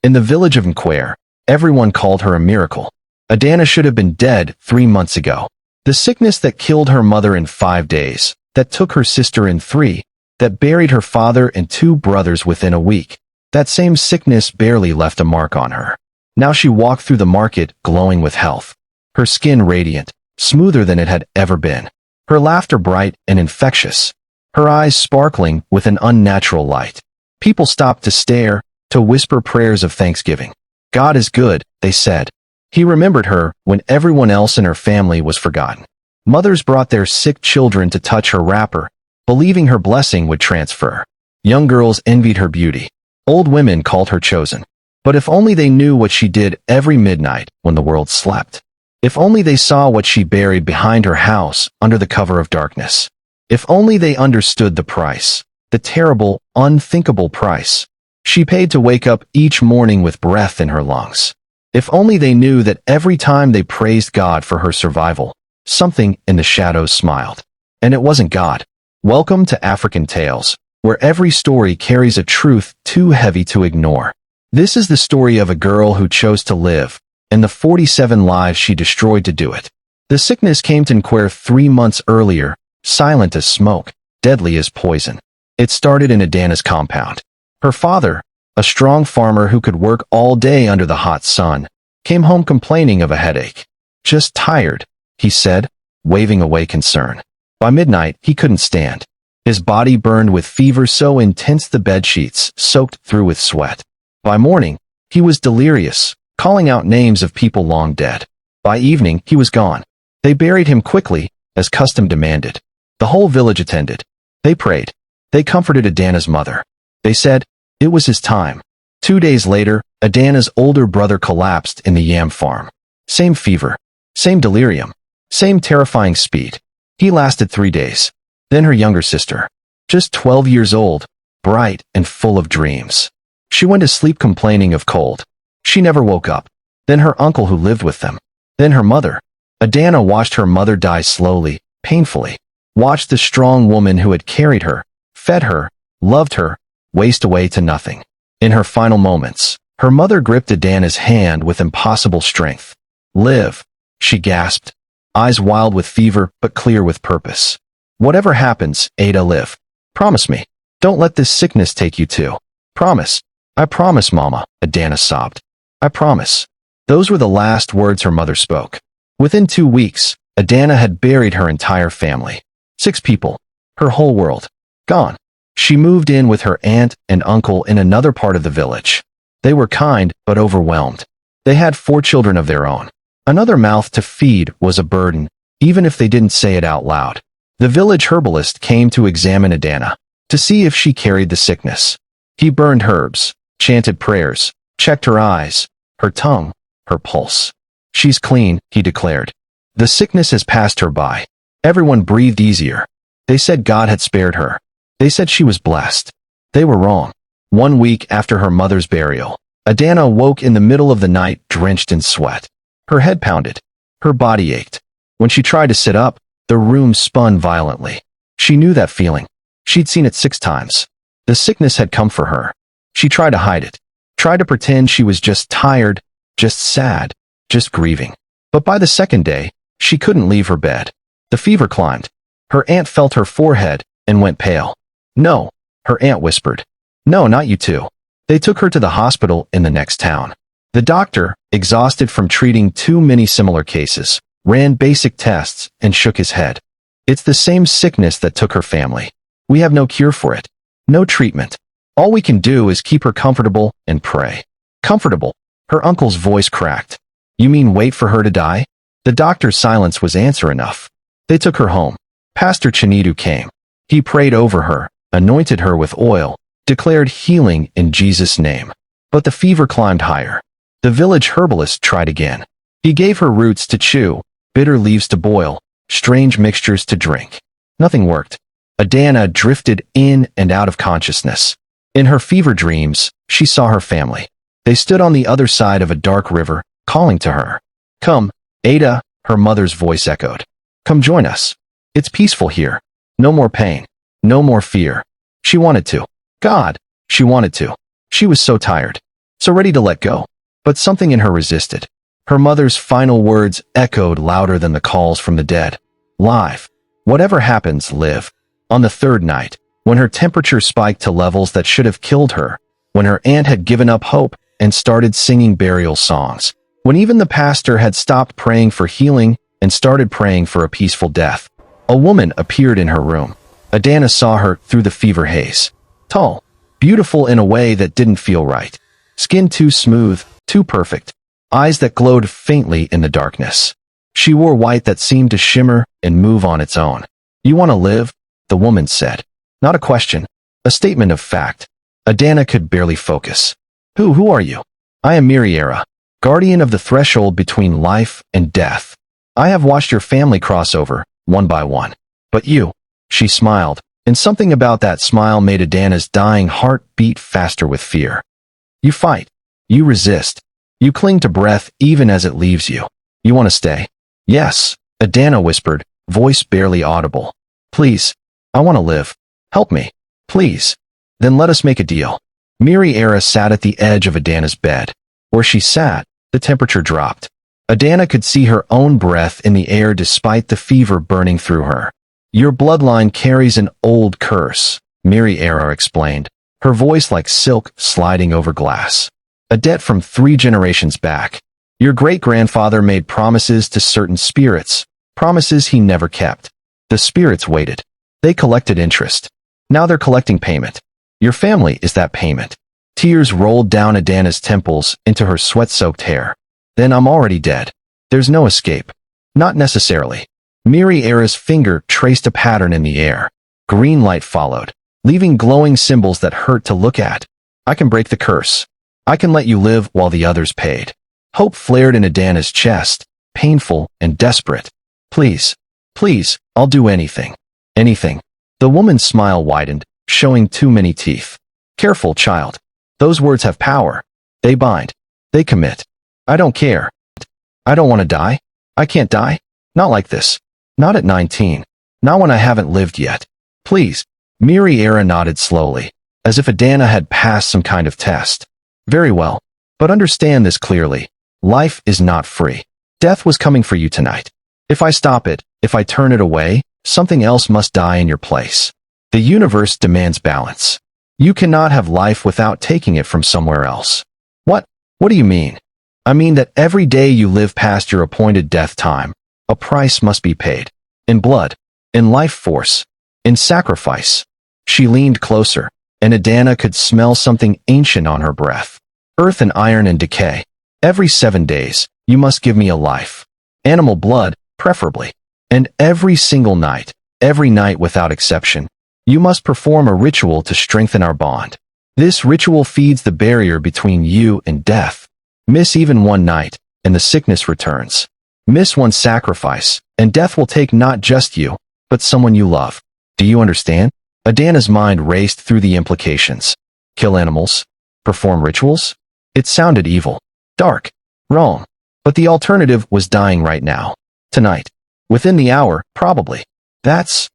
In the village of Nquare, everyone called her a miracle. Adana should have been dead 3 months ago. The sickness that killed her mother in 5 days, that took her sister in 3, that buried her father and 2 brothers within a week. That same sickness barely left a mark on her. Now she walked through the market glowing with health. Her skin radiant, smoother than it had ever been. Her laughter bright and infectious. Her eyes sparkling with an unnatural light. People stopped to stare, to whisper prayers of thanksgiving. God is good, they said. He remembered her when everyone else in her family was forgotten. Mothers brought their sick children to touch her wrapper, believing her blessing would transfer. Young girls envied her beauty. Old women called her chosen. But if only they knew what she did every midnight when the world slept. If only they saw what she buried behind her house under the cover of darkness. If only they understood the price, the terrible, unthinkable price she paid to wake up each morning with breath in her lungs. If only they knew that every time they praised God for her survival, something in the shadows smiled. And it wasn't God. Welcome to African Tales, where every story carries a truth too heavy to ignore. This is the story of a girl who chose to live, and the 47 lives she destroyed to do it. The sickness came to Nquare 3 months earlier, silent as smoke, deadly as poison. It started in Adana's compound. Her father, a strong farmer who could work all day under the hot sun, came home complaining of a headache. Just tired, he said, waving away concern. By midnight, he couldn't stand. His body burned with fever so intense the bedsheets soaked through with sweat. By morning, he was delirious, calling out names of people long dead. By evening, he was gone. They buried him quickly, as custom demanded. The whole village attended. They prayed. They comforted Adana's mother. They said, it was his time. 2 days later, Adana's older brother collapsed in the yam farm. Same fever. Same delirium. Same terrifying speed. He lasted 3 days. Then her younger sister. Just 12 years old, bright and full of dreams. She went to sleep complaining of cold. She never woke up. Then her uncle who lived with them. Then her mother. Adana watched her mother die slowly, painfully. Watched the strong woman who had carried her, fed her, loved her, waste away to nothing. In her final moments, her mother gripped Adana's hand with impossible strength. Live, she gasped, eyes wild with fever but clear with purpose. Whatever happens, Ada, live. Promise me. Don't let this sickness take you too. Promise. I promise, Mama, Adana sobbed. I promise. Those were the last words her mother spoke. Within 2 weeks, Adana had buried her entire family. 6 people. Her whole world. Gone. She moved in with her aunt and uncle in another part of the village. They were kind but overwhelmed. They had 4 children of their own. Another mouth to feed was a burden, even if they didn't say it out loud. The village herbalist came to examine Adana, to see if she carried the sickness. He burned herbs, chanted prayers, checked her eyes, her tongue, her pulse. She's clean, he declared. The sickness has passed her by. Everyone breathed easier. They said God had spared her. They said she was blessed. They were wrong. 1 week after her mother's burial, Adana woke in the middle of the night drenched in sweat. Her head pounded. Her body ached. When she tried to sit up, the room spun violently. She knew that feeling. She'd seen it 6 times. The sickness had come for her. She tried to hide it. Tried to pretend she was just tired, just sad, just grieving. But by the 2nd day, she couldn't leave her bed. The fever climbed. Her aunt felt her forehead and went pale. No, her aunt whispered. No, not you too. They took her to the hospital in the next town. The doctor, exhausted from treating too many similar cases, ran basic tests and shook his head. It's the same sickness that took her family. We have no cure for it. No treatment. All we can do is keep her comfortable and pray. Comfortable. Her uncle's voice cracked. You mean wait for her to die? The doctor's silence was answer enough. They took her home. Pastor Chinidu came. He prayed over her, anointed her with oil, declared healing in Jesus' name. But the fever climbed higher. The village herbalist tried again. He gave her roots to chew, bitter leaves to boil, strange mixtures to drink. Nothing worked. Adana drifted in and out of consciousness. In her fever dreams, she saw her family. They stood on the other side of a dark river, calling to her. Come, Ada, her mother's voice echoed. Come join us. It's peaceful here. No more pain. No more fear. She wanted to. God, she wanted to. She was so tired. so ready to let go. But something in her resisted. Her mother's final words echoed louder than the calls from the dead. Live. Whatever happens, live. On the third night, when her temperature spiked to levels that should have killed her, when her aunt had given up hope and started singing burial songs, when even the pastor had stopped praying for healing and started praying for a peaceful death, a woman appeared in her room. Adana saw her through the fever haze. Tall, beautiful in a way that didn't feel right. Skin too smooth, too perfect. Eyes that glowed faintly in the darkness. She wore white that seemed to shimmer and move on its own. "You want to live?" the woman said. Not a question, a statement of fact. Adana could barely focus. Who are you?" "I am Miriera, guardian of the threshold between life and death. I have watched your family cross over, one by one. But you," she smiled, and something about that smile made Adana's dying heart beat faster with fear. "You fight. You resist. You cling to breath even as it leaves you. You want to stay?" "Yes," Adana whispered, voice barely audible. "Please, I want to live. Help me, please." "Then let us make a deal." Miriera sat at the edge of Adana's bed. Where she sat, the temperature dropped. Adana could see her own breath in the air despite the fever burning through her. "Your bloodline carries an old curse," Miriera explained, her voice like silk sliding over glass. "A debt from 3 generations back. Your great-grandfather made promises to certain spirits, promises he never kept. The spirits waited. They collected interest. Now they're collecting payment. Your family is that payment." Tears rolled down Adana's temples into her sweat-soaked hair. "Then I'm already dead. There's no escape." "Not necessarily." Miriera's finger traced a pattern in the air. Green light followed, leaving glowing symbols that hurt to look at. "I can break the curse. I can let you live while the others paid." Hope flared in Adana's chest, painful and desperate. "Please, please, I'll do anything. Anything." The woman's smile widened, showing too many teeth. "Careful, child. Those words have power. They bind. They commit. I don't care. I don't want to die. I can't die. Not like this. Not at 19. Not when I haven't lived yet. Please." Miriera nodded slowly, as if Adana had passed some kind of test. "Very well. But understand this clearly. Life is not free. Death was coming for you tonight. If I stop it, if I turn it away, something else must die in your place. The universe demands balance. You cannot have life without taking it from somewhere else." What do you mean?" "I mean that every day you live past your appointed death time, a price must be paid. In blood, in life force, in sacrifice." She leaned closer, and Adana could smell something ancient on her breath. "Earth and iron and decay. Every 7 days, you must give me a life. Animal blood, preferably. And every single night, every night without exception, you must perform a ritual to strengthen our bond. This ritual feeds the barrier between you and death. Miss even one night, and the sickness returns. Miss one sacrifice, and death will take not just you, but someone you love. Do you understand?" Adana's mind raced through the implications. Kill animals? Perform rituals? It sounded evil. Dark. Wrong. But the alternative was dying right now. Tonight. Within the hour, probably. That's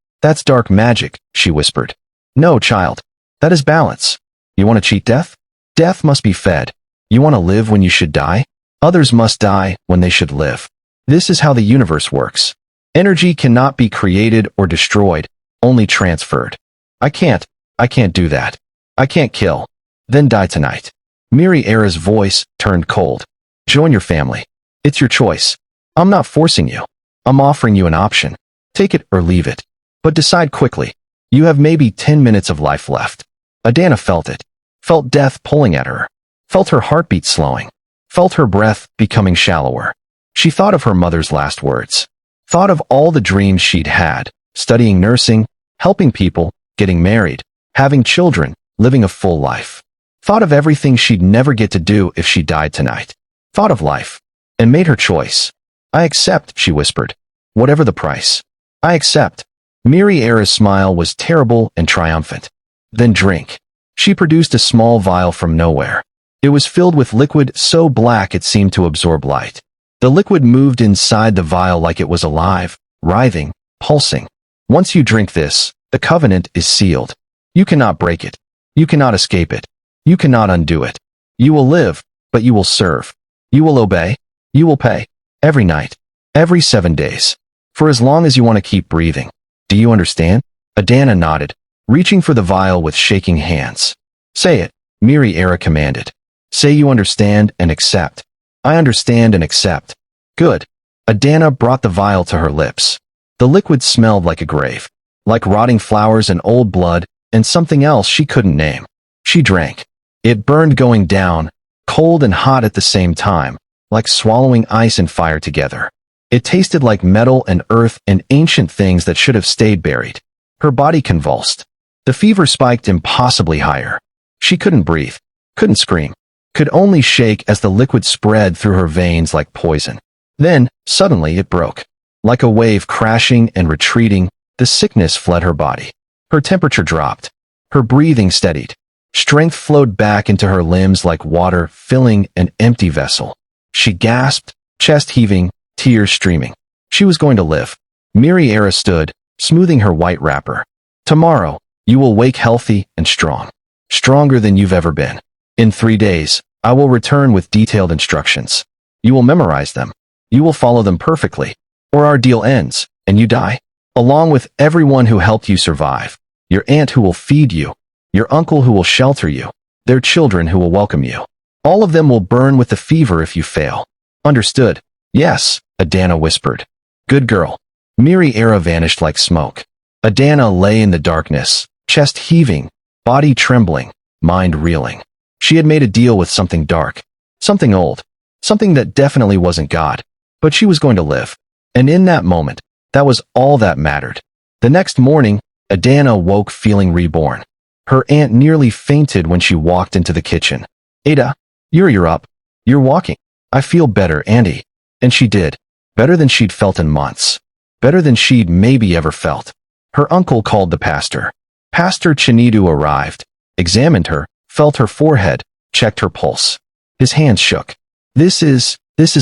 dark magic," she whispered. "No, child. That is balance. You want to cheat death? Death must be fed. You want to live when you should die? Others must die when they should live. This is how the universe works. Energy cannot be created or destroyed, only transferred. I can't do that. I can't kill. Then die tonight." Miriera's voice turned cold. "Join your family. It's your choice. I'm not forcing you. I'm offering you an option. Take it or leave it. But decide quickly. You have maybe 10 minutes of life left." Adana felt it. Felt death pulling at her. Felt her heartbeat slowing. Felt her breath becoming shallower. She thought of her mother's last words. Thought of all the dreams she'd had, studying nursing, helping people, getting married, having children, living a full life. Thought of everything she'd never get to do if she died tonight. Thought of life. And made her choice. "I accept," she whispered. "Whatever the price. I accept." Miriera's smile was terrible and triumphant. "Then drink." She produced a small vial from nowhere. It was filled with liquid so black it seemed to absorb light. The liquid moved inside the vial like it was alive, writhing, pulsing. "Once you drink this, the covenant is sealed. You cannot break it. You cannot escape it. You cannot undo it. You will live, but you will serve. You will obey. You will pay. Every night. Every 7 days. For as long as you want to keep breathing. Do you understand? Adana nodded, reaching for the vial with shaking hands. Say it, Miri Era commanded. Say you understand and accept. I understand and accept. Good. Adana brought the vial to her lips. The liquid smelled like a grave, like rotting flowers and old blood, and something else she couldn't name. She drank. It burned going down, cold and hot at the same time, like swallowing ice and fire together. It tasted like metal and earth and ancient things that should have stayed buried. Her body convulsed. The fever spiked impossibly higher. She couldn't breathe, couldn't scream, could only shake as the liquid spread through her veins like poison. Then, suddenly it broke. Like a wave crashing and retreating, the sickness fled her body. Her temperature dropped. Her breathing steadied. Strength flowed back into her limbs like water filling an empty vessel. She gasped, chest heaving, tears streaming. She was going to live. Miri Era stood, smoothing her white wrapper. Tomorrow, you will wake healthy and strong. Stronger than you've ever been. In 3 days, I will return with detailed instructions. You will memorize them. You will follow them perfectly, or our deal ends, and you die. Along with everyone who helped you survive. Your aunt who will feed you. Your uncle who will shelter you. Their children who will welcome you. All of them will burn with the fever if you fail. Understood? Yes, Adana whispered. Good girl. Miri Era vanished like smoke. Adana lay in the darkness, chest heaving, body trembling, mind reeling. She had made a deal with something dark, something old, something that definitely wasn't God, but she was going to live. And in that moment, that was all that mattered. The next morning, Adana woke feeling reborn. Her aunt nearly fainted when she walked into the kitchen. Ada, you're up. You're walking. I feel better, Andy. And she did. Better than she'd felt in months. Better than she'd maybe ever felt. Her uncle called the pastor. Pastor Chinidu arrived, examined her, felt her forehead, checked her pulse. His hands shook. This is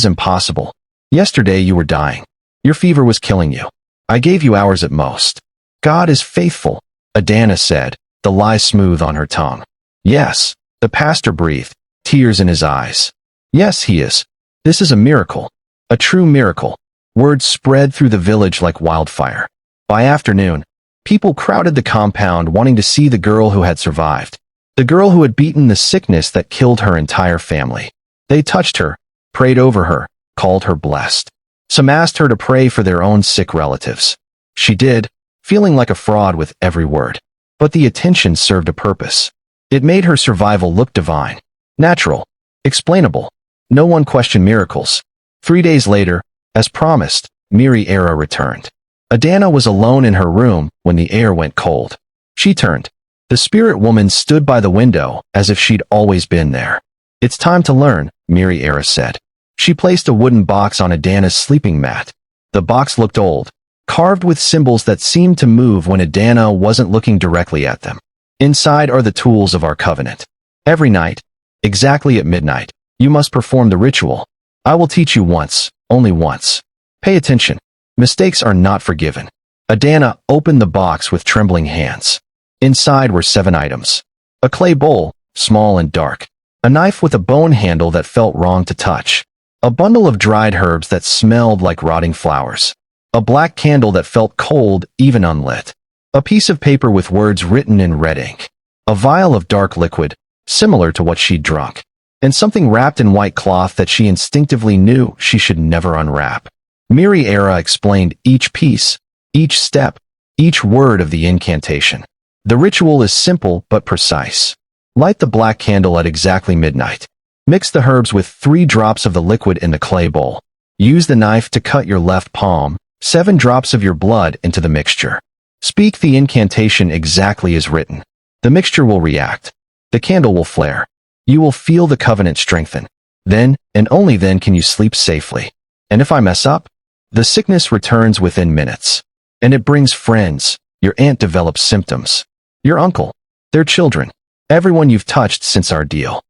impossible. Yesterday you were dying. Your fever was killing you. I gave you hours at most. God is faithful, Adana said, the lie smooth on her tongue. Yes, the pastor breathed, tears in his eyes. Yes, he is. This is a miracle. A true miracle. Word spread through the village like wildfire. By afternoon, people crowded the compound wanting to see the girl who had survived. The girl who had beaten the sickness that killed her entire family. They touched her, prayed over her, called her blessed. Some asked her to pray for their own sick relatives. She did, feeling like a fraud with every word. But the attention served a purpose. It made her survival look divine, natural, explainable. No one questioned miracles. 3 days later, as promised, Miri Era returned. Adana was alone in her room when the air went cold. She turned. The spirit woman stood by the window as if she'd always been there. It's time to learn, Miri Era said. She placed a wooden box on Adana's sleeping mat. The box looked old, carved with symbols that seemed to move when Adana wasn't looking directly at them. Inside are the tools of our covenant. Every night, exactly at midnight, you must perform the ritual. I will teach you once, only once. Pay attention. Mistakes are not forgiven. Adana opened the box with trembling hands. Inside were 7 items. A clay bowl, small and dark. A knife with a bone handle that felt wrong to touch. A bundle of dried herbs that smelled like rotting flowers. A black candle that felt cold, even unlit. A piece of paper with words written in red ink. A vial of dark liquid, similar to what she'd drunk. And something wrapped in white cloth that she instinctively knew she should never unwrap. Miri Era explained each piece, each step, each word of the incantation. The ritual is simple but precise. Light the black candle at exactly midnight. Mix the herbs with 3 drops of the liquid in the clay bowl. Use the knife to cut your left palm, 7 drops of your blood into the mixture. Speak the incantation exactly as written. The mixture will react. The candle will flare. You will feel the covenant strengthen. Then, and only then can you sleep safely. And if I mess up, the sickness returns within minutes. And it brings friends. Your aunt develops symptoms. Your uncle. Their children. Everyone you've touched since our deal.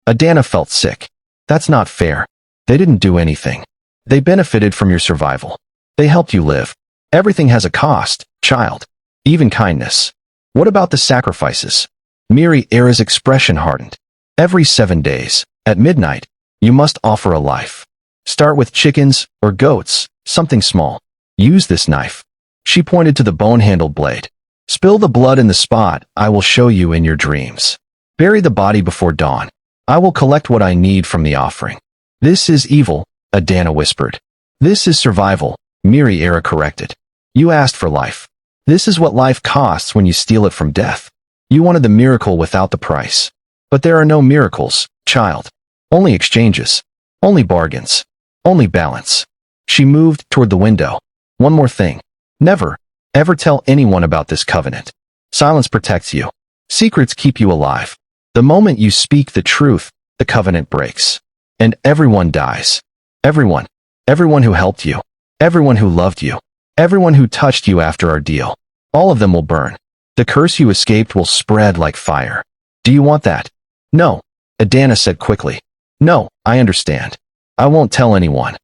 Adana felt sick. That's not fair. They didn't do anything. They benefited from your survival. They helped you live. Everything has a cost, child. Even kindness. What about the sacrifices? Miri Era's expression hardened. Every 7 days, at midnight, you must offer a life. Start with chickens or goats, something small. Use this knife. She pointed to the bone-handled blade. Spill the blood in the spot I will show you in your dreams. Bury the body before dawn. I will collect what I need from the offering. This is evil, Adana whispered. This is survival, Miri-Era corrected. You asked for life. This is what life costs when you steal it from death. You wanted the miracle without the price. But there are no miracles, child. Only exchanges. Only bargains. Only balance. She moved toward the window. One more thing. Never, ever tell anyone about this covenant. Silence protects you. Secrets keep you alive. The moment you speak the truth, the covenant breaks. And everyone dies. Everyone. Everyone who helped you. Everyone who loved you. Everyone who touched you after our deal. All of them will burn. The curse you escaped will spread like fire. Do you want that? No, Adana said quickly. No, I understand. I won't tell anyone.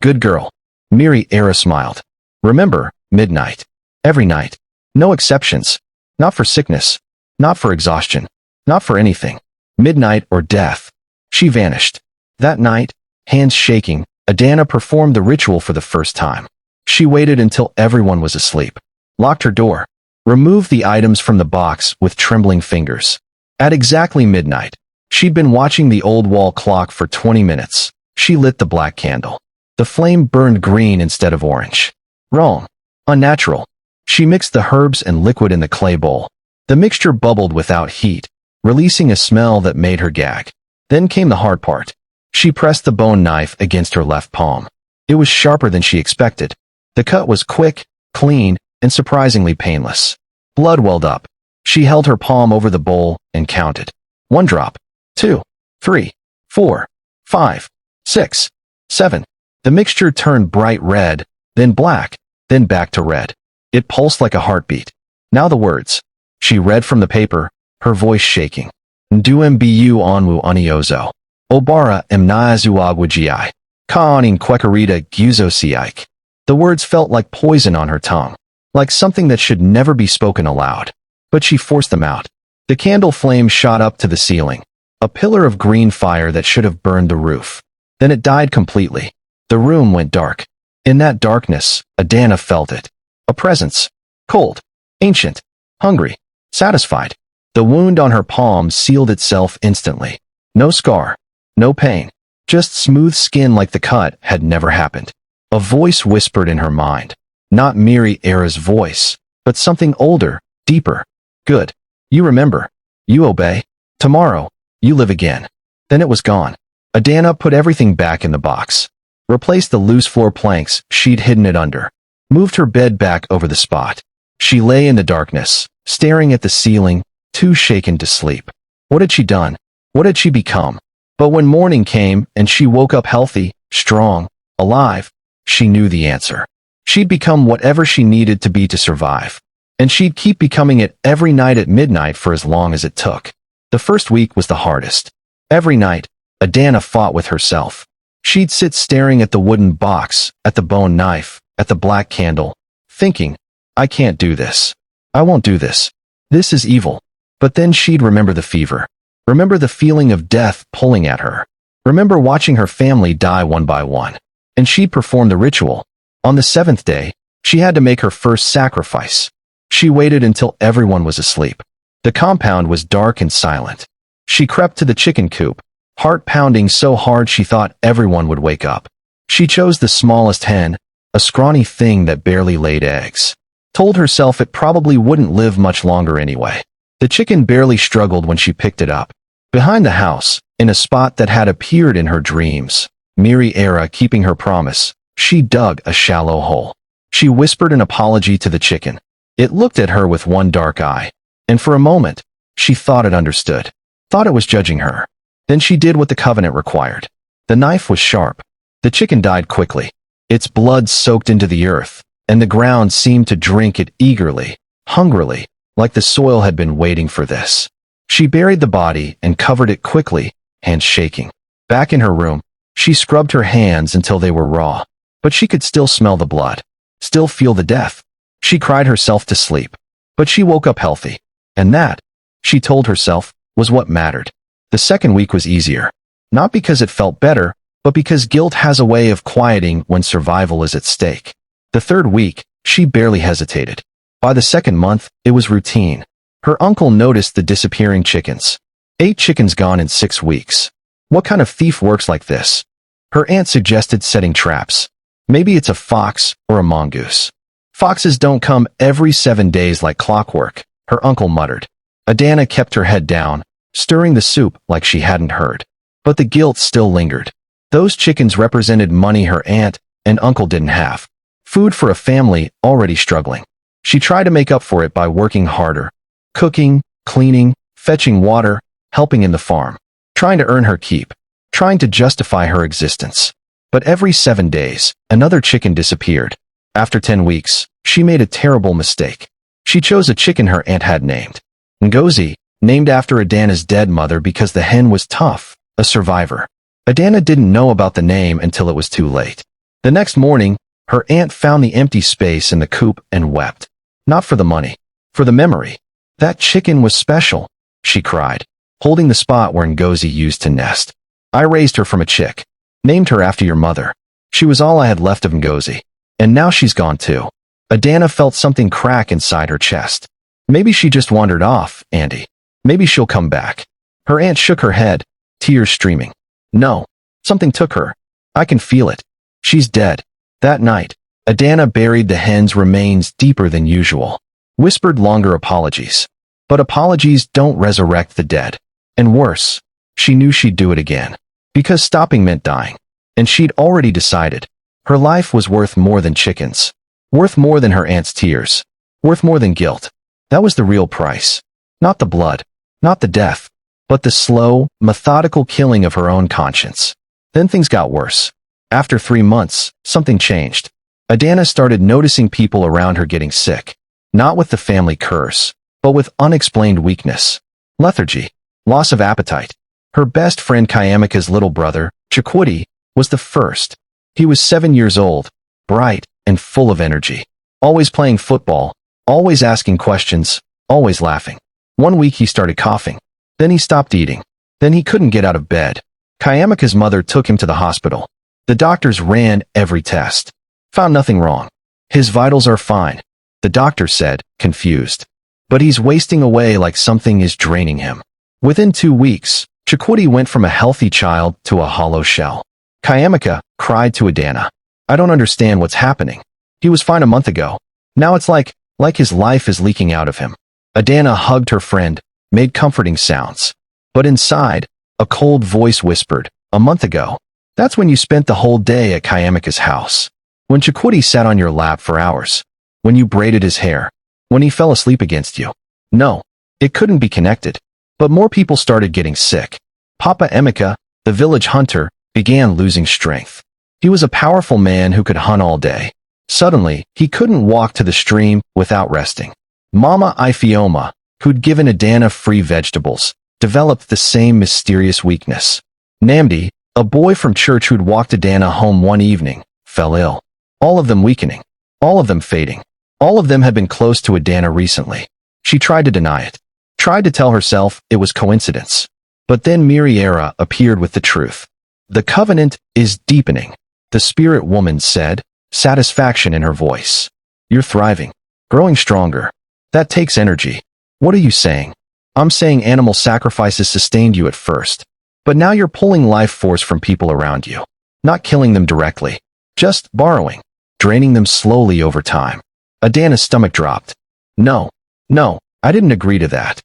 Good girl. Miri-Era smiled. Remember, midnight. Every night. No exceptions. Not for sickness. Not for exhaustion. Not for anything. Midnight or death. She vanished. That night, hands shaking, Adana performed the ritual for the first time. She waited until everyone was asleep. Locked her door. Removed the items from the box with trembling fingers. At exactly midnight, she'd been watching the old wall clock for 20 minutes. She lit the black candle. The flame burned green instead of orange. Wrong. Unnatural. She mixed the herbs and liquid in the clay bowl. The mixture bubbled without heat, releasing a smell that made her gag. Then came the hard part. She pressed the bone knife against her left palm. It was sharper than she expected. The cut was quick, clean, and surprisingly painless. Blood welled up. She held her palm over the bowl and counted. 1 drop. 2. 3. 4. 5. 6. 7. The mixture turned bright red, then black, then back to red. It pulsed like a heartbeat. Now the words. She read from the paper, her voice shaking. Nduembu onwu uniozo. Obara mnyazuagwaji. Kaanin kwekarita guzosiike. The words felt like poison on her tongue. Like something that should never be spoken aloud. But she forced them out. The candle flame shot up to the ceiling. A pillar of green fire that should have burned the roof. Then it died completely. The room went dark. In that darkness, Adana felt it. A presence. Cold. Ancient. Hungry. Satisfied. The wound on her palm sealed itself instantly. No scar. No pain. Just smooth skin like the cut had never happened. A voice whispered in her mind. Not Miri-Era's voice, but something older, deeper. Good. You remember. You obey. Tomorrow, you live again. Then it was gone. Adana put everything back in the box. Replaced the loose floor planks she'd hidden it under. Moved her bed back over the spot. She lay in the darkness, staring at the ceiling, too shaken to sleep. What had she done? What had she become? But when morning came and she woke up healthy, strong, alive, she knew the answer. She'd become whatever she needed to be to survive. And she'd keep becoming it every night at midnight for as long as it took. The first week was the hardest. Every night, Adana fought with herself. She'd sit staring at the wooden box, at the bone knife, at the black candle, thinking, I can't do this. I won't do this. This is evil. But then she'd remember the fever. Remember the feeling of death pulling at her. Remember watching her family die one by one. And she'd perform the ritual. On the 7th day, she had to make her first sacrifice. She waited until everyone was asleep. The compound was dark and silent. She crept to the chicken coop, heart pounding so hard she thought everyone would wake up. She chose the smallest hen, a scrawny thing that barely laid eggs. Told herself it probably wouldn't live much longer anyway. The chicken barely struggled when she picked it up. Behind the house, in a spot that had appeared in her dreams, Miri-Era keeping her promise, she dug a shallow hole. She whispered an apology to the chicken. It looked at her with one dark eye. And for a moment, she thought it understood. Thought it was judging her. Then she did what the covenant required. The knife was sharp. The chicken died quickly. Its blood soaked into the earth, and the ground seemed to drink it eagerly, hungrily, like the soil had been waiting for this. She buried the body and covered it quickly, hands shaking. Back in her room, she scrubbed her hands until they were raw. But she could still smell the blood, still feel the death. She cried herself to sleep. But she woke up healthy. And that, she told herself, was what mattered. The second week was easier. Not because it felt better, but because guilt has a way of quieting when survival is at stake. The third week, she barely hesitated. By the second month, it was routine. Her uncle noticed the disappearing chickens. 8 chickens gone in 6 weeks. What kind of thief works like this? Her aunt suggested setting traps. Maybe it's a fox or a mongoose. Foxes don't come every 7 days like clockwork, her uncle muttered. Adana kept her head down, stirring the soup like she hadn't heard. But the guilt still lingered. Those chickens represented money her aunt and uncle didn't have. Food for a family already struggling. She tried to make up for it by working harder. Cooking, cleaning, fetching water, helping in the farm. Trying to earn her keep. Trying to justify her existence. But every 7 days, another chicken disappeared. After 10 weeks, she made a terrible mistake. She chose a chicken her aunt had named Ngozi, named after Adana's dead mother because the hen was tough, a survivor. Adana didn't know about the name until it was too late. The next morning, her aunt found the empty space in the coop and wept. Not for the money, for the memory. That chicken was special, she cried, holding the spot where Ngozi used to nest. I raised her from a chick. Named her after your mother. She was all I had left of Ngozi. And now she's gone too. Adana felt something crack inside her chest. Maybe she just wandered off, Andy. Maybe she'll come back. Her aunt shook her head, tears streaming. No, something took her. I can feel it. She's dead. That night, Adana buried the hen's remains deeper than usual. Whispered longer apologies. But apologies don't resurrect the dead. And worse, she knew she'd do it again. Because stopping meant dying. And she'd already decided. Her life was worth more than chickens. Worth more than her aunt's tears. Worth more than guilt. That was the real price. Not the blood. Not the death. But the slow, methodical killing of her own conscience. Then things got worse. After 3 months, something changed. Adana started noticing people around her getting sick. Not with the family curse, but with unexplained weakness. Lethargy. Loss of appetite. Her best friend Kayamika's little brother, Chikwudi, was the first. He was 7 years old, bright, and full of energy. Always playing football, always asking questions, always laughing. One week he started coughing. Then he stopped eating. Then he couldn't get out of bed. Kayamika's mother took him to the hospital. The doctors ran every test. Found nothing wrong. His vitals are fine, the doctor said, confused. But he's wasting away like something is draining him. Within 2 weeks, Chikwudi went from a healthy child to a hollow shell. Kayamika cried to Adana. I don't understand what's happening. He was fine a month ago. Now it's like his life is leaking out of him. Adana hugged her friend, made comforting sounds. But inside, a cold voice whispered, a month ago. That's when you spent the whole day at Kayamika's house. When Chikwudi sat on your lap for hours. When you braided his hair. When he fell asleep against you. No, it couldn't be connected. But more people started getting sick. Papa Emeka, the village hunter, began losing strength. He was a powerful man who could hunt all day. Suddenly, he couldn't walk to the stream without resting. Mama Ifioma, who'd given Adana free vegetables, developed the same mysterious weakness. Namdi, a boy from church who'd walked Adana home one evening, fell ill. All of them weakening. All of them fading. All of them had been close to Adana recently. She tried to deny it. Tried to tell herself it was coincidence. But then Miriera appeared with the truth. The covenant is deepening, the spirit woman said, satisfaction in her voice. You're thriving, growing stronger. That takes energy. What are you saying? I'm saying animal sacrifices sustained you at first. But now you're pulling life force from people around you. Not killing them directly. Just borrowing. Draining them slowly over time. Adana's stomach dropped. No, I didn't agree to that.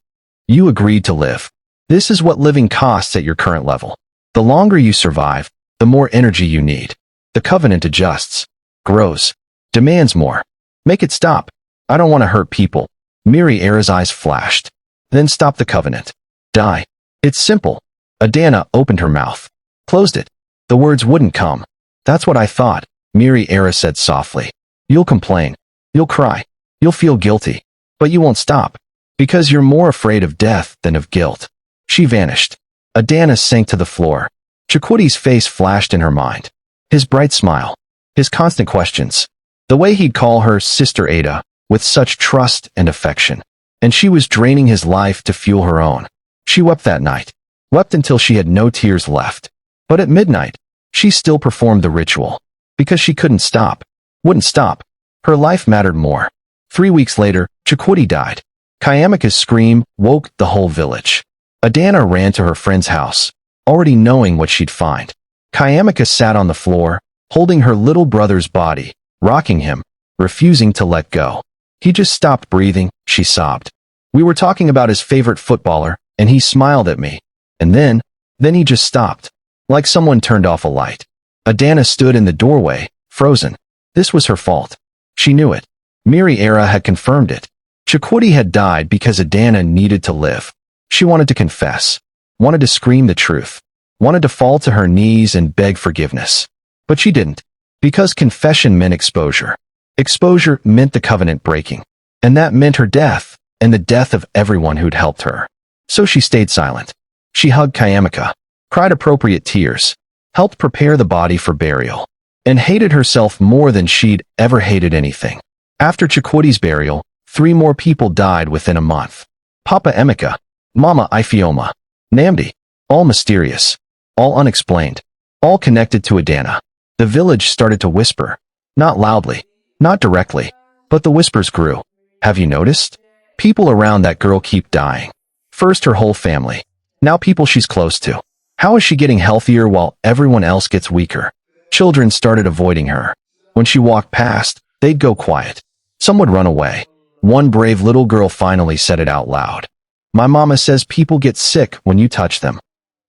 You agreed to live. This is what living costs at your current level. The longer you survive, the more energy you need. The covenant adjusts, grows, demands more. Make it stop. I don't want to hurt people. Miriera's eyes flashed. Then stop the covenant. Die. It's simple. Adana opened her mouth. Closed it. The words wouldn't come. That's what I thought, Miriera said softly. You'll complain. You'll cry. You'll feel guilty. But you won't stop. Because you're more afraid of death than of guilt. She vanished. Adana sank to the floor. Chikwidi's face flashed in her mind. His bright smile. His constant questions. The way he'd call her Sister Ada, with such trust and affection. And she was draining his life to fuel her own. She wept that night. wept until she had no tears left. But at midnight, she still performed the ritual. Because she wouldn't stop. Her life mattered more. 3 weeks later, Chikwudi died. Kayamika's scream woke the whole village. Adana ran to her friend's house, already knowing what she'd find. Kayamika sat on the floor, holding her little brother's body, rocking him, refusing to let go. He just stopped breathing, she sobbed. We were talking about his favorite footballer, and he smiled at me. And then he just stopped. Like someone turned off a light. Adana stood in the doorway, frozen. This was her fault. She knew it. Miri Era had confirmed it. Chikwudi had died because Adana needed to live. She wanted to confess. Wanted to scream the truth. Wanted to fall to her knees and beg forgiveness. But she didn't. Because confession meant exposure. Exposure meant the covenant breaking. And that meant her death, and the death of everyone who'd helped her. So she stayed silent. She hugged Kayamika, cried appropriate tears, helped prepare the body for burial, and hated herself more than she'd ever hated anything. After Chikwoodi's burial, 3 more people died within a month. Papa Emeka, Mama Ifeoma, Namdi, all mysterious, all unexplained, all connected to Adana. The village started to whisper, not loudly, not directly, but the whispers grew. Have you noticed? People around that girl keep dying. First her whole family, now people she's close to. How is she getting healthier while everyone else gets weaker? Children started avoiding her. When she walked past, they'd go quiet. Some would run away. One brave little girl finally said it out loud. My mama says people get sick when you touch them.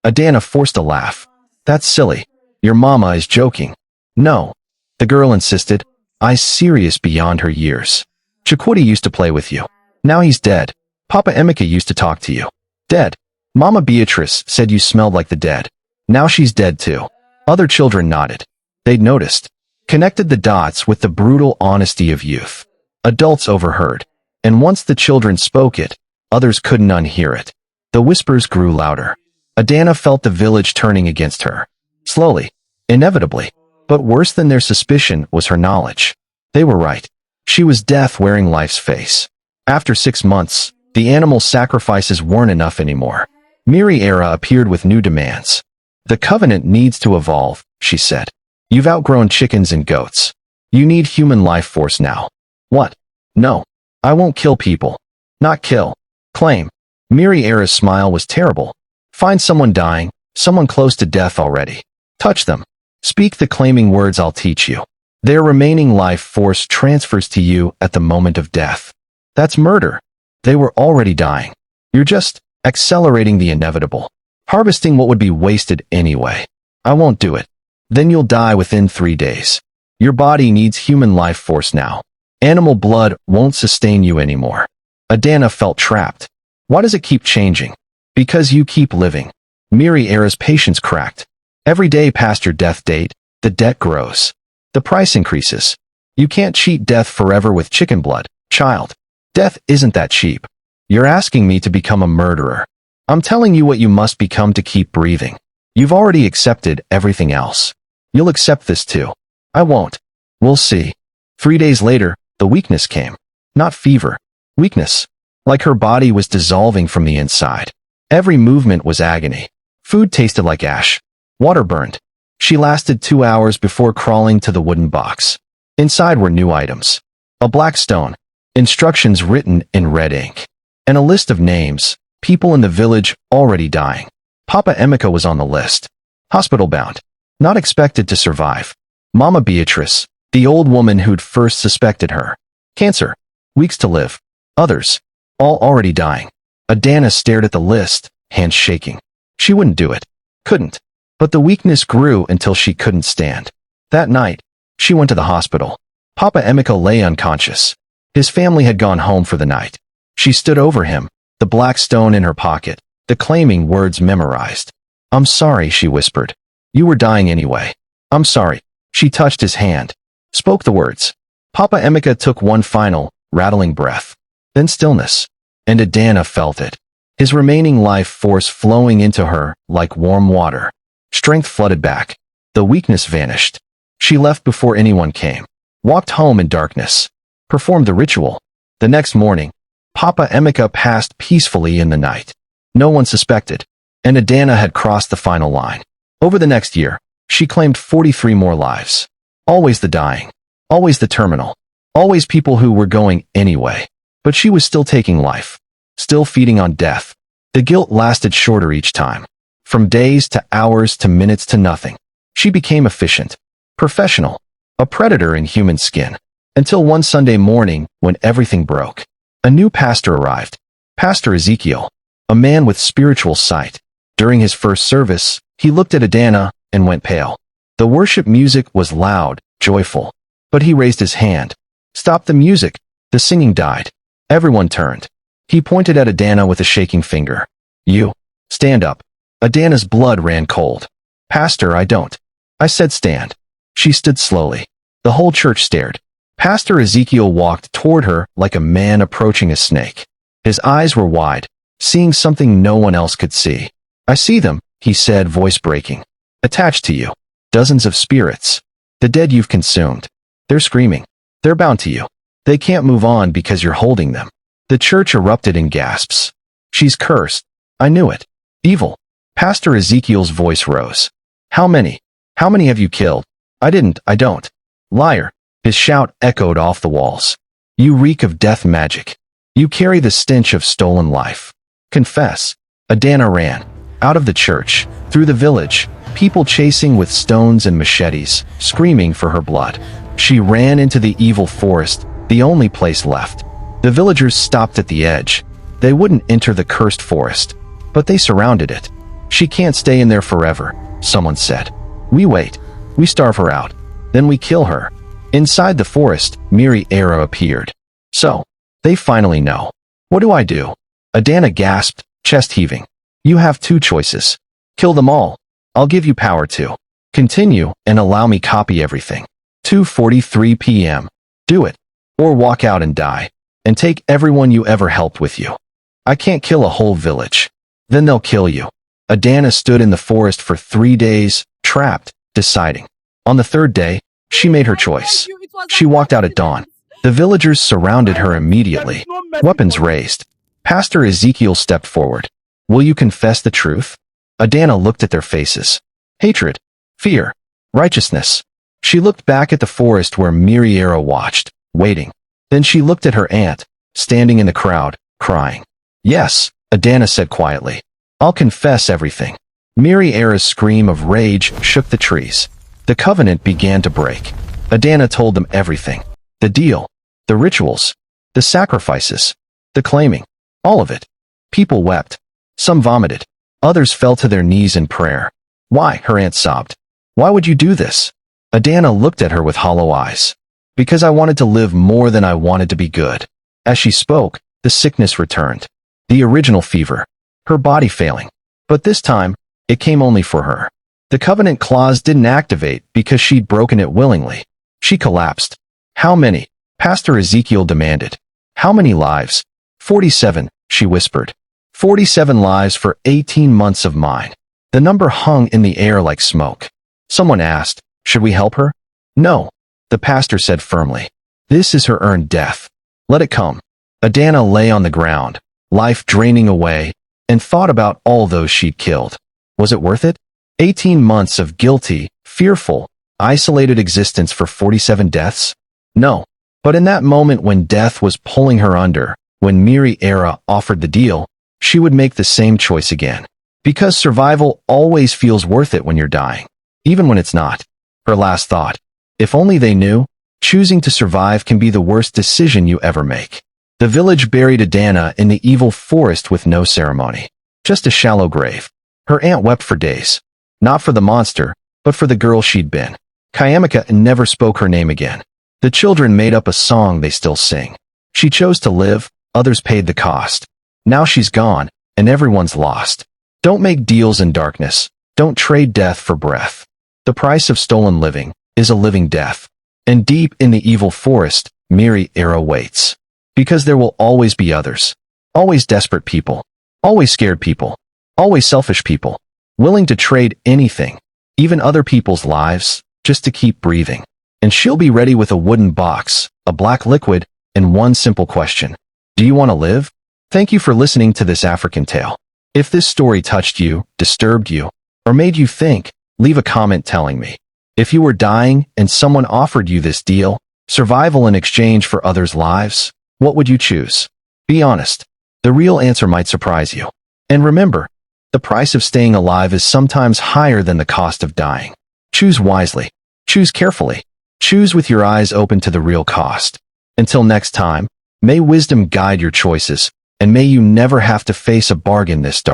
Adana forced a laugh. That's silly. Your mama is joking. No. The girl insisted. I's serious beyond her years. Chikwudi used to play with you. Now he's dead. Papa Emeka used to talk to you. Dead. Mama Beatrice said you smelled like the dead. Now she's dead too. Other children nodded. They'd noticed. Connected the dots with the brutal honesty of youth. Adults overheard. And once the children spoke it, others couldn't unhear it. The whispers grew louder. Adana felt the village turning against her. Slowly. Inevitably. But worse than their suspicion was her knowledge. They were right. She was death wearing life's face. After 6 months, the animal sacrifices weren't enough anymore. Miri Era appeared with new demands. The covenant needs to evolve, she said. You've outgrown chickens and goats. You need human life force now. What? No. I won't kill people. Not kill. Claim. Miri Era's smile was terrible. Find someone dying, someone close to death already. Touch them. Speak the claiming words I'll teach you. Their remaining life force transfers to you at the moment of death. That's murder. They were already dying. You're just accelerating the inevitable. Harvesting what would be wasted anyway. I won't do it. Then you'll die within 3 days. Your body needs human life force now. Animal blood won't sustain you anymore. Adana felt trapped. Why does it keep changing? Because you keep living. Miri Era's patience cracked. Every day past your death date, the debt grows. The price increases. You can't cheat death forever with chicken blood, child. Death isn't that cheap. You're asking me to become a murderer. I'm telling you what you must become to keep breathing. You've already accepted everything else. You'll accept this too. I won't. We'll see. 3 days later, the weakness came. Not fever. Weakness. Like her body was dissolving from the inside. Every movement was agony. Food tasted like ash. Water burned. She lasted 2 hours before crawling to the wooden box. Inside were new items. A black stone. Instructions written in red ink. And a list of names. People in the village already dying. Papa Emeka was on the list. Hospital-bound. Not expected to survive. Mama Beatrice, the old woman who'd first suspected her. Cancer. Weeks to live. Others. All already dying. Adana stared at the list, hands shaking. She wouldn't do it. Couldn't. But the weakness grew until she couldn't stand. That night, she went to the hospital. Papa Emeka lay unconscious. His family had gone home for the night. She stood over him, the black stone in her pocket, the claiming words memorized. I'm sorry, she whispered. You were dying anyway. I'm sorry. She touched his hand. Spoke the words. Papa Emeka took one final, rattling breath. Then stillness. And Adana felt it. His remaining life force flowing into her like warm water. Strength flooded back. The weakness vanished. She left before anyone came. Walked home in darkness. Performed the ritual. The next morning, Papa Emeka passed peacefully in the night. No one suspected. and Adana had crossed the final line. Over the next year, she claimed 43 more lives. Always the dying. Always the terminal. Always people who were going anyway. But she was still taking life. Still feeding on death. The guilt lasted shorter each time. From days to hours to minutes to nothing. She became efficient. Professional. A predator in human skin. Until one Sunday morning, when everything broke. A new pastor arrived. Pastor Ezekiel. A man with spiritual sight. During his first service, he looked at Adana and went pale. The worship music was loud, joyful. But he raised his hand. Stop the music. The singing died. Everyone turned. He pointed at Adana with a shaking finger. You. Stand up. Adana's blood ran cold. Pastor, I don't. I said stand. She stood slowly. The whole church stared. Pastor Ezekiel walked toward her like a man approaching a snake. His eyes were wide, seeing something no one else could see. I see them, he said, voice breaking. Attached to you. Dozens of spirits. The dead you've consumed. They're screaming. They're bound to you. They can't move on because you're holding them. The church erupted in gasps. She's cursed. I knew it. Evil. Pastor Ezekiel's voice rose. How many? How many have you killed? I didn't. I don't. Liar. His shout echoed off the walls. You reek of death magic. You carry the stench of stolen life. Confess. Adana ran. Out of the church. Through the village. People chasing with stones and machetes, screaming for her blood. She ran into the evil forest, the only place left. The villagers stopped at the edge. They wouldn't enter the cursed forest, but they surrounded it. She can't stay in there forever, someone said. We wait. We starve her out. Then we kill her. Inside the forest, Miri Era appeared. So, they finally know. What do I do? Adana gasped, chest heaving. You have two choices. Kill them all. I'll give you power to continue and allow me copy everything. 2:43 p.m. Do it. Or walk out and die. And take everyone you ever helped with you. I can't kill a whole village. Then they'll kill you. Adana stood in the forest for 3 days, trapped, deciding. On the third day, she made her choice. She walked out at dawn. The villagers surrounded her immediately, weapons raised. Pastor Ezekiel stepped forward. Will you confess the truth? Adana looked at their faces. Hatred, fear, righteousness. She looked back at the forest where Miriera watched, waiting. Then she looked at her aunt, standing in the crowd, crying. Yes, Adana said quietly. I'll confess everything. Miriera's scream of rage shook the trees. The covenant began to break. Adana told them everything. The deal, the rituals, the sacrifices, the claiming, all of it. People wept. Some vomited. Others fell to their knees in prayer. Why? Her aunt sobbed. Why would you do this? Adana looked at her with hollow eyes. Because I wanted to live more than I wanted to be good. As she spoke, the sickness returned. The original fever. Her body failing. But this time, it came only for her. The covenant clause didn't activate because she'd broken it willingly. She collapsed. How many? Pastor Ezekiel demanded. How many lives? 47, she whispered. 47 lives for 18 months of mine. The number hung in the air like smoke. Someone asked, should we help her? No, the pastor said firmly. This is her earned death. Let it come. Adana lay on the ground, life draining away, and thought about all those she'd killed. Was it worth it? 18 months of guilty, fearful, isolated existence for 47 deaths? No. But in that moment when death was pulling her under, when Miri Era offered the deal, she would make the same choice again. Because survival always feels worth it when you're dying. Even when it's not. Her last thought. If only they knew, choosing to survive can be the worst decision you ever make. The village buried Adana in the evil forest with no ceremony. Just a shallow grave. Her aunt wept for days. Not for the monster, but for the girl she'd been. Kayamika never spoke her name again. The children made up a song they still sing. She chose to live, others paid the cost. Now she's gone, and everyone's lost. Don't make deals in darkness. Don't trade death for breath. The price of stolen living is a living death. And deep in the evil forest, Miri Era waits. Because there will always be others. Always desperate people. Always scared people. Always selfish people. Willing to trade anything, even other people's lives, just to keep breathing. And she'll be ready with a wooden box, a black liquid, and one simple question. Do you want to live? Thank you for listening to this African tale. If this story touched you, disturbed you, or made you think, leave a comment telling me. If you were dying and someone offered you this deal, survival in exchange for others' lives, what would you choose? Be honest. The real answer might surprise you. And remember, the price of staying alive is sometimes higher than the cost of dying. Choose wisely. Choose carefully. Choose with your eyes open to the real cost. Until next time, may wisdom guide your choices, and may you never have to face a bargain this dark.